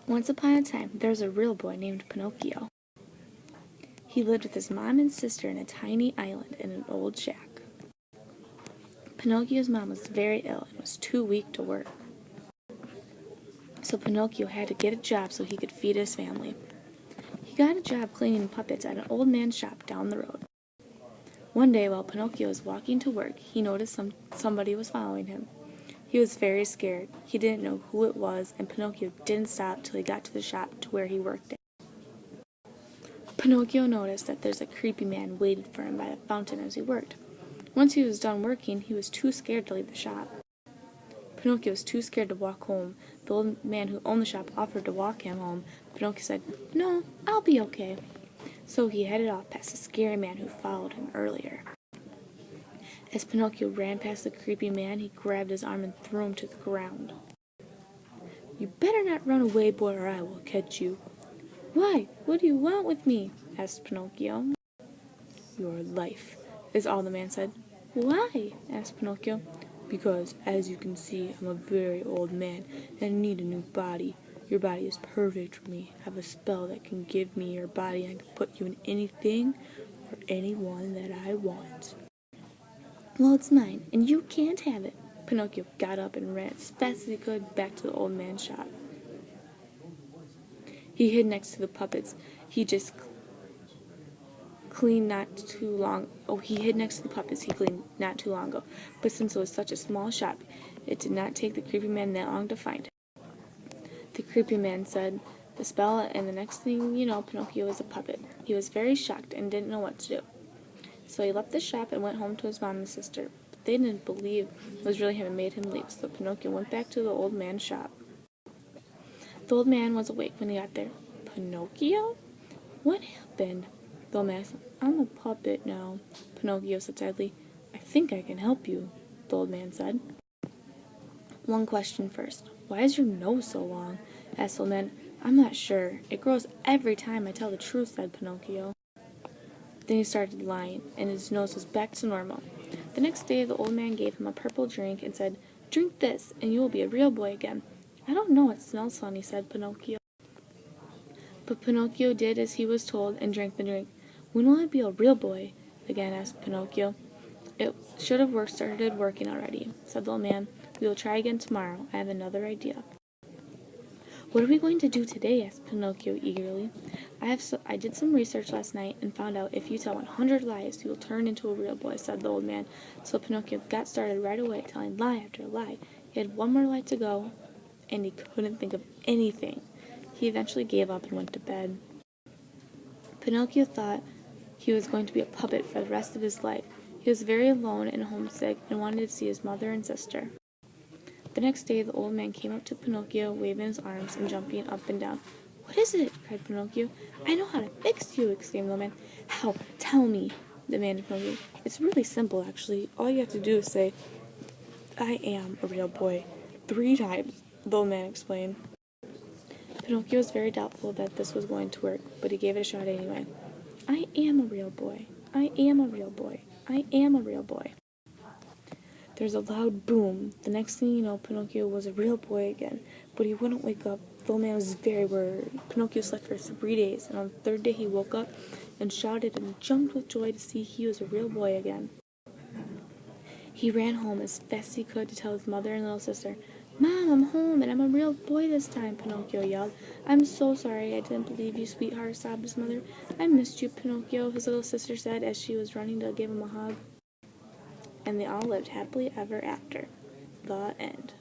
Once upon a time, there was a real boy named Pinocchio. He lived with his mom and sister in a tiny island in an old shack. Pinocchio's mom was very ill and was too weak to work. So Pinocchio had to get a job so he could feed his family. He got a job cleaning puppets at an old man's shop down the road. One day while Pinocchio was walking to work, he noticed somebody was following him. He was very scared. He didn't know who it was, and Pinocchio didn't stop till he got to the shop to where he worked at. Pinocchio noticed that there's a creepy man waiting for him by the fountain as he worked. Once he was done working, he was too scared to leave the shop. Pinocchio was too scared to walk home. The old man who owned the shop offered to walk him home. Pinocchio said, "No, I'll be okay." So he headed off past the scary man who followed him earlier. As Pinocchio ran past the creepy man, he grabbed his arm and threw him to the ground. "You better not run away, boy, or I will catch you." "Why? What do you want with me?" asked Pinocchio. "Your life," is all the man said. "Why?" asked Pinocchio. "Because, as you can see, I'm a very old man and need a new body. Your body is perfect for me. I have a spell that can give me your body and I can put you in anything or anyone that I want." "Well, it's mine, and you can't have it." Pinocchio got up and ran as fast as he could back to the old man's shop. He hid next to the puppets. He cleaned not too long ago. But since it was such a small shop, it did not take the creepy man that long to find him. The creepy man said the spell, and the next thing you know, Pinocchio was a puppet. He was very shocked and didn't know what to do. So he left the shop and went home to his mom and sister. But they didn't believe it was really him and made him leave, so Pinocchio went back to the old man's shop. The old man was awake when he got there. "Pinocchio? What happened?" The old man asked. "I'm a puppet now," Pinocchio said sadly. "I think I can help you," the old man said. "One question first. Why is your nose so long?" asked the old man. "I'm not sure. It grows every time I tell the truth," said Pinocchio. Then he started lying, and his nose was back to normal. The next day the old man gave him a purple drink and said, "Drink this, and you will be a real boy again." "I don't know, it smells funny," said Pinocchio. But Pinocchio did as he was told and drank the drink. "When will I be a real boy again?" asked Pinocchio. "It should have started working already," said the old man. "We will try again tomorrow. I have another idea." "What are we going to do today?" asked Pinocchio eagerly. I did some research last night and found out if you tell 100 lies, you will turn into a real boy," said the old man. So Pinocchio got started right away, telling lie after lie. He had one more lie to go, and he couldn't think of anything. He eventually gave up and went to bed. Pinocchio thought he was going to be a puppet for the rest of his life. He was very alone and homesick and wanted to see his mother and sister. The next day the old man came up to Pinocchio, waving his arms and jumping up and down. "What is it?" cried Pinocchio. "I know how to fix you!" exclaimed the old man. "How? Tell me!" demanded Pinocchio. "It's really simple, actually. All you have to do is say, 'I am a real boy,' 3 times," the old man explained. Pinocchio was very doubtful that this was going to work, but he gave it a shot anyway. "I am a real boy. I am a real boy. I am a real boy." There was a loud boom. The next thing you know, Pinocchio was a real boy again, but he wouldn't wake up. The old man was very worried. Pinocchio slept for 3 days, and on the 3rd day he woke up and shouted and jumped with joy to see he was a real boy again. He ran home as fast as he could to tell his mother and little sister. "Mom, I'm home, and I'm a real boy this time," Pinocchio yelled. "I'm so sorry I didn't believe you, sweetheart," sobbed his mother. "I missed you, Pinocchio," his little sister said as she was running to give him a hug. And they all lived happily ever after. The end.